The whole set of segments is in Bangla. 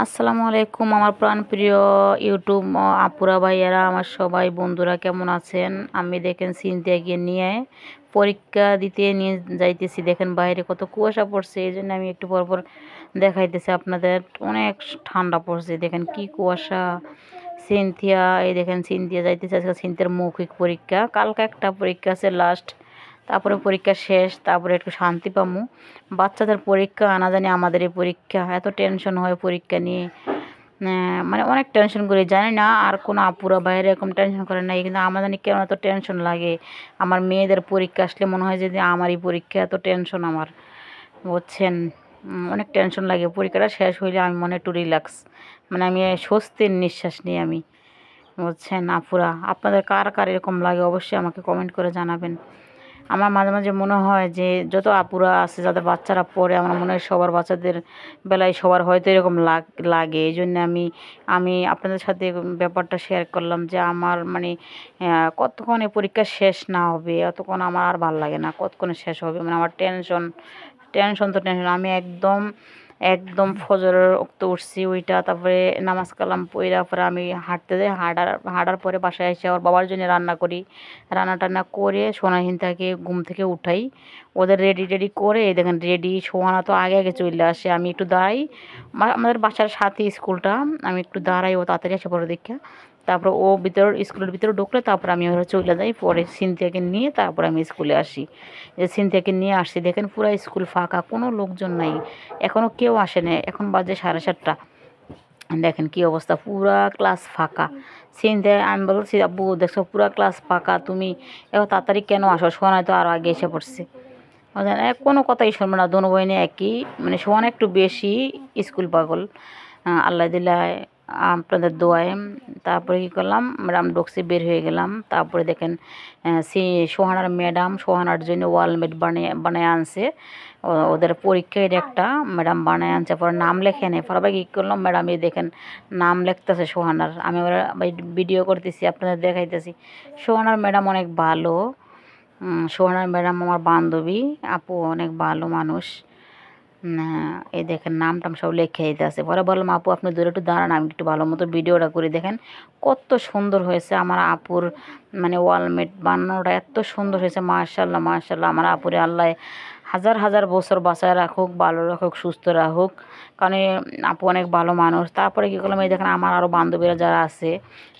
আসসালামু আলাইকুম আমার প্রাণপ্রিয় ইউটিউব আপুরা ভাইয়ারা আমার সবাই বন্ধুরা কেমন আছেন। আমি দেখেন সিনথিয়াকে নিয়ে পরীক্ষা দিতে নিয়ে যাইতেছি। দেখেন বাইরে কত কুয়াশা পড়ছে, এই জন্য আমি একটু পরপর দেখাইতেছি আপনাদের। অনেক ঠান্ডা পড়ছে, দেখেন কি কুয়াশা। সিনথিয়া, এই দেখেন সিনথিয়া যাইতেছে। আজকে সিনথিয়ার মৌখিক পরীক্ষা, কালকে একটা পরীক্ষা আছে লাস্ট, তারপরে পরীক্ষা শেষ, তারপরে একটু শান্তি পামু। বাচ্চাদের পরীক্ষা না জানি আমাদের এই পরীক্ষা, এত টেনশন হয় পরীক্ষা নিয়ে। মানে অনেক টেনশন করি, জানি না আর কোনো আপুরা বাইরে এরকম টেনশন করে না, কিন্তু আমার জানি কেন এত টেনশন লাগে। আমার মেয়েদের পরীক্ষা আসলে মনে হয় যে আমারই পরীক্ষা, এত টেনশন আমার, বুঝছেন। অনেক টেনশন লাগে। পরীক্ষাটা শেষ হইলে আমি মনে একটু রিল্যাক্স, মানে আমি স্বস্তির নিঃশ্বাস নিই আমি, বুঝছেন আপুরা। আপনাদের কার কার এরকম লাগে অবশ্যই আমাকে কমেন্ট করে জানাবেন। আমার মাঝে মাঝে মনে হয় যে যত আপুরা আছে যাদের বাচ্চারা পড়ে, আমার মনে হয় সবার বাচ্চাদের বেলায় সবার হয়তো এরকম লাগে। এই জন্য আমি আমি আপনাদের সাথে ব্যাপারটা শেয়ার করলাম যে আমার মানে কতক্ষণে পরীক্ষা শেষ না হবে অতক্ষণ আমার আর ভালো লাগে না, কতক্ষণে শেষ হবে মানে আমার টেনশন টেনশন তো টেনশন। আমি একদম একদম ফজরের ওক্ত উঠছি, ওইটা তারপরে নামাজ কালাম পইরা পরে আমি হাঁটতে যাই। হাঁটার পরে বাসায় এসে ওর বাবার জন্য রান্না করি। রান্না টান্না করে সোনাহিনটাকে ঘুম থেকে উঠাই, ওদের রেডি টেডি করে। এই দেখেন রেডি, সোহানা তো আগে আগে চলে আসে। আমি একটু দাঁড়াই, আমাদের বাসার সাথে স্কুলটা, আমি একটু দাঁড়াই, ও তাড়াতাড়ি এসে পড়ে দীক্ষা। তারপর ও স্কুলের ভিতরে ঢুকলে তারপর আমি ওরা চলে যাই, পরে সিনথিয়াকে নিয়ে তারপর আমি স্কুলে আসি। যে সিনথিয়াকে নিয়ে আসছি, দেখেন পুরো স্কুল ফাঁকা, কোনো লোকজন নাই, এখনও কেউ আসে না। এখন বাজে 7:30। দেখেন কি অবস্থা, পুরা ক্লাস ফাঁকা। সিনথিয়া, আমি বলছি আব্বু দেখছো পুরা ক্লাস ফাঁকা, তুমি এত তাড়াতাড়ি কেন আসো? সোহানা তো আরও আগে এসে পড়ছে। কোনো কথাই শুনবে না, দোনো বইনে একই, মানে সোহানা একটু বেশি স্কুল পাগল। আল্লাহ দিলায় আপনাদের দোয়ায়। তারপরে কী করলাম, ম্যাডাম ডক্সি বের হয়ে গেলাম। তারপরে দেখেন সোহানার ম্যাডাম সোহানার জন্য ওয়ালমেট বানিয়ে আনছে। ওদের পরীক্ষায় একটা ম্যাডাম বানায় আনছে, পরে নাম লেখে নেই। পরে আবার কী করলাম, ম্যাডাম এই দেখেন নাম লিখতেছে সোহানার। আমি আবার ভিডিও করতেছি, আপনাদের দেখাইতেছি। সোহানার ম্যাডাম অনেক ভালো। সোহানার ম্যাডাম আমার বান্ধবী আপু, অনেক ভালো মানুষ। এই দেখেন নাম টাম সব লেখে দিতে আছে। পরে বললাম আপু আপনি দূরে একটু দাঁড়ান, আমি একটু ভালো মতো ভিডিওটা করে। দেখেন কত সুন্দর হয়েছে আমার আপুর, মানে ওয়ালমেট বানানোটা এত সুন্দর হয়েছে। মাশাল্লাহ মাশাল্লাহ, আমার আপুরে আল্লাহ হাজার হাজার বছর বাঁচায় রাখুক, ভালো রাখুক, সুস্থ রাখুক, কারণ আপু অনেক ভালো মানুষ। তারপরে কী করলাম, এই দেখেন আমার আরও বান্ধবীরা যারা আছে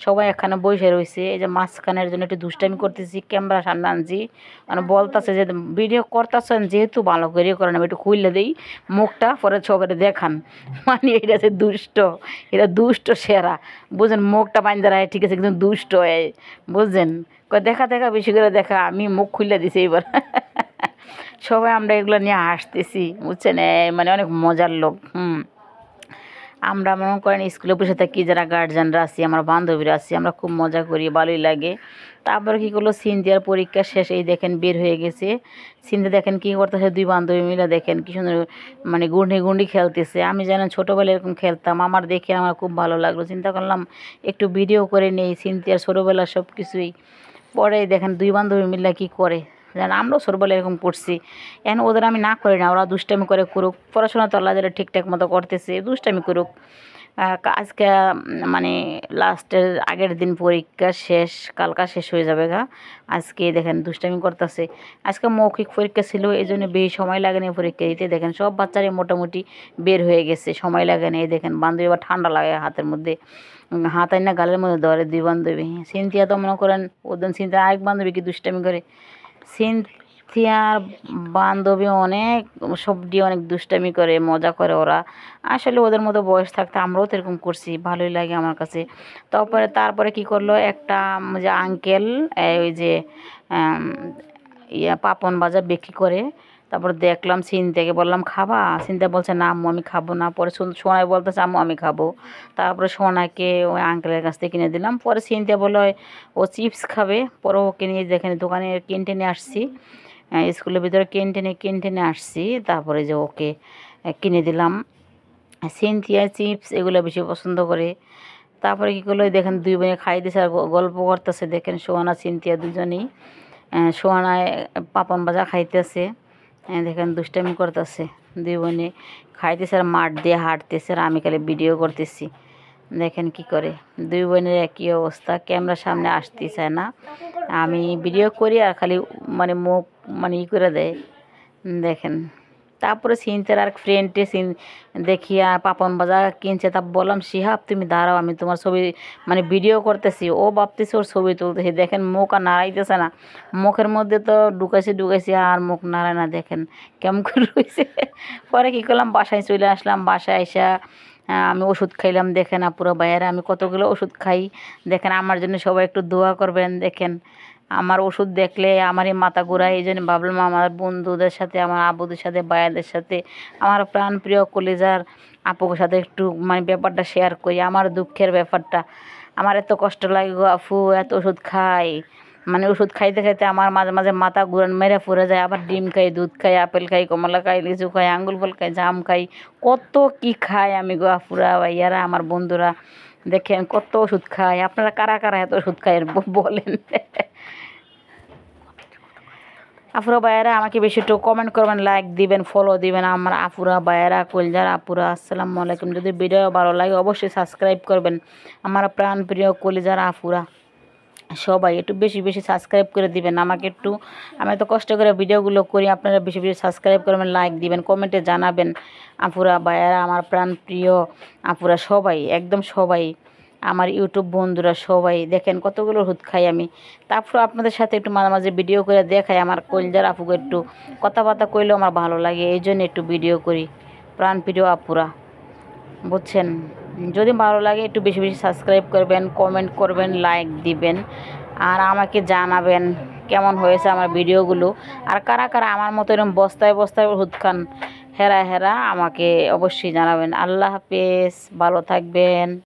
সবাই এখানে বসে রয়েছে। এই যে মাঝখানের জন্য একটু দুষ্টামি করতেছি, ক্যামেরা সামনে আনছি, মানে বলতেছে যে ভিডিও করতেছেন যেহেতু ভালো করে করেন, আমি একটু খুললে দিই মুখটা, পরে সবাই দেখান। মানে এটা হচ্ছে দুষ্ট, এটা দুষ্ট সেরা, বুঝলেন। মুখটা বাইন্দা রায় ঠিক আছে, কিন্তু দুষ্ট হয়, বুঝলেন। দেখা দেখা বেশি করে দেখা, আমি মুখ খুললে দিছি এবার। সবাই আমরা এগুলো নিয়ে হাসতেছি, বুঝছেন। মানে অনেক মজার লোক। আমরা মনে করেন স্কুলে বসে থাকি, যারা গার্জিয়ানরা আছি, আমার বান্ধবীরা আছি, আমরা খুব মজা করি, ভালোই লাগে। তারপরে কী করলো, সিনথিয়ার পরীক্ষা শেষ, এই দেখেন বের হয়ে গেছে। সিনথিয়া দেখেন কী করতেছে, দুই বান্ধবী মিলে দেখেন কি সুন্দর মানে গুন্ডি গুন্ডি খেলতেছে। আমি জানেন ছোটোবেলায় এরকম খেলতাম, আমার দেখে আমার খুব ভালো লাগলো। চিন্তা করলাম একটু ভিডিও করে নেই সিনথিয়ার ছোটোবেলার সব কিছুই। পরে দেখেন দুই বান্ধবী মিলে কী করে, যেন আমরাও ছোটবেলায় এরকম করছি। এখন ওদের আমি না করি না, ওরা দুষ্টামি করে করুক, পড়াশোনা তো আল্লাহ যারা ঠিকঠাক মতো করতেছে, দুষ্টামি করুক। আজকে মানে লাস্টের আগের দিন পরীক্ষা শেষ, কালকা শেষ হয়ে যাবে গা। আজকে দেখেন দুষ্টামি করতেছে। আজকে মৌখিক পরীক্ষা ছিল, এই জন্য বেশি সময় লাগে না পরীক্ষা দিতে। দেখেন সব বাচ্চারাই মোটামুটি বের হয়ে গেছে, সময় লাগে না। এই দেখেন বান্ধবী আবার ঠান্ডা লাগে হাতের মধ্যে, হাত আইনা গালের মধ্যে ধরে দুই বান্ধবী। সিনথিয়া তো মনে করেন ওদের সিনথিয়া আরেক বান্ধবী কি দুষ্টামি করে। সিনথিয়ার বান্ধবী অনেক সব দিয়ে অনেক দুষ্টামি করে, মজা করে ওরা। আসলে ওদের মতো বয়স থাকতে আমরাও তো এরকম করছি, ভালোই লাগে আমার কাছে। তারপরে কি করলো, একটা যে আঙ্কেল ওই যে পাপন বাজার বিক্রি করে, তারপর দেখলাম সিনথিয়াকে বললাম খাবা, সিনথিয়া বলছে না আম্মু আমি খাবো না। পরে সোনাই বলতেছে আম্মু আমি খাবো। তারপরে সোনাকে ওই আঙ্কেলের কাছ থেকে কিনে দিলাম। পরে সিনথিয়া বললো ও চিপস খাবে, পরে ওকে নিয়ে দেখেন দোকানে ক্যান্টিনে আসছি, স্কুলের ভিতরে ক্যান্টিনে আসছি। তারপরে যে ওকে কিনে দিলাম। সিনথিয়া চিপস এগুলো বেশি পছন্দ করে। তারপরে কী করলো, দেখেন দুই বোনে খাই দিয়েছে আর গল্প করতেছে। দেখেন সোহানা সিনথিয়া দুজনেই, সোহানায় পাপন ভাজা খাইতেছে। দেখেন দুষ্টামি করতেছে, দুই বোনে খাইতেছে আর মাঠ দিয়ে হাঁটতেছে আর আমি খালি ভিডিও করতেছি। দেখেন কি করে, দুই বোনের একই অবস্থা, ক্যামেরার সামনে আসতে চায় না। আমি ভিডিও করি আর খালি মানে মুখ মানে করে দেয়। দেখেন তারপরে সিনচার আর ফ্রেন্ডে সিন দেখিয়া পাপন বাজার কিনছে, তা বললাম শিহাব তুমি দাঁড়াও, আমি তোমার ছবি মানে ভিডিও করতেছি। ও ভাবতেছে ওর ছবি তুলতেছি। দেখেন মুখ আর নাড়াইতেছে না, মুখের মধ্যে তো ঢুকাইছি আর মুখ নাড়ায় না। দেখেন কেমন করে রয়েছে। পরে কী করলাম, বাসায় চলে আসলাম। বাসায় এসে আমি ওষুধ খাইলাম। দেখেন আপুরা ভাইয়েরা আমি কতগুলো ওষুধ খাই। দেখেন আমার জন্য সবাই একটু দোয়া করবেন। দেখেন আমার ওষুধ দেখলে আমারই মাথা ঘোরায়। এই জন্য ভাবলাম আমার বন্ধুদের সাথে, আমার আব্বুদের সাথে, ভাইয়াদের সাথে, আমার প্রাণপ্রিয় কলিজার আপুর সাথে একটু মানে ব্যাপারটা শেয়ার করি, আমার দুঃখের ব্যাপারটা। আমার এত কষ্ট লাগে গো আপু, এত ওষুধ খাই, মানে ওষুধ খাইতে খাইতে আমার মাঝে মাঝে মাথা ঘুরান মেরে পড়ে যায়। আবার ডিম খাই, দুধ খাই, আপেল খাই, কমলা খাই, লিচু খাই, আঙ্গুর ফল খাই, জাম খাই, কত কি খাই আমি গো আপুরা ভাইয়ারা, আমার বন্ধুরা। দেখেন কত ওষুধ খাই। আপনারা কারা কারা এত ওষুধ খাই বলেন। আপুরা ভাইয়েরা আমাকে বেশি একটু কমেন্ট করবেন, লাইক দিবেন, ফলো দিবেন। আমার আপুরা ভাইয়েরা, কলিজার আপুরা, আসসালামু আলাইকুম। যদি ভিডিও ভালো লাগে অবশ্যই সাবস্ক্রাইব করবেন। আমার প্রাণ প্রিয় কলিজার আপুরা সবাই একটু বেশি বেশি সাবস্ক্রাইব করে দিবেন আমাকে একটু। আমি তো কষ্ট করে ভিডিওগুলো করি, আপনারা বেশি বেশি সাবস্ক্রাইব করবেন, লাইক দিবেন, কমেন্টে জানাবেন। আপুরা ভাইয়েরা, আমার প্রাণ প্রিয় আপুরা সবাই, একদম সবাই, আমার ইউটিউব বন্ধুরা সবাই। দেখেন কতগুলো ওষুধ খাই আমি। তারপর আপনাদের সাথে একটু মাঝে মাঝে ভিডিও করে দেখাই। আমার কলিজার আপুকে একটু কথাবার্তা কইলেও আমার ভালো লাগে, এই জন্য একটু ভিডিও করি। প্রাণ প্রিয় আপুরা বুঝছেন, যদি ভালো লাগে একটু বেশি বেশি সাবস্ক্রাইব করবেন, কমেন্ট করবেন, লাইক দিবেন, আর আমাকে জানাবেন কেমন হয়েছে আমার ভিডিওগুলো। আর কারা কারা আমার মতো এরকম বস্তায় বস্তায় ওষুধ খান হেরা হেরা আমাকে অবশ্যই জানাবেন। আল্লাহ হাফেজ, ভালো থাকবেন।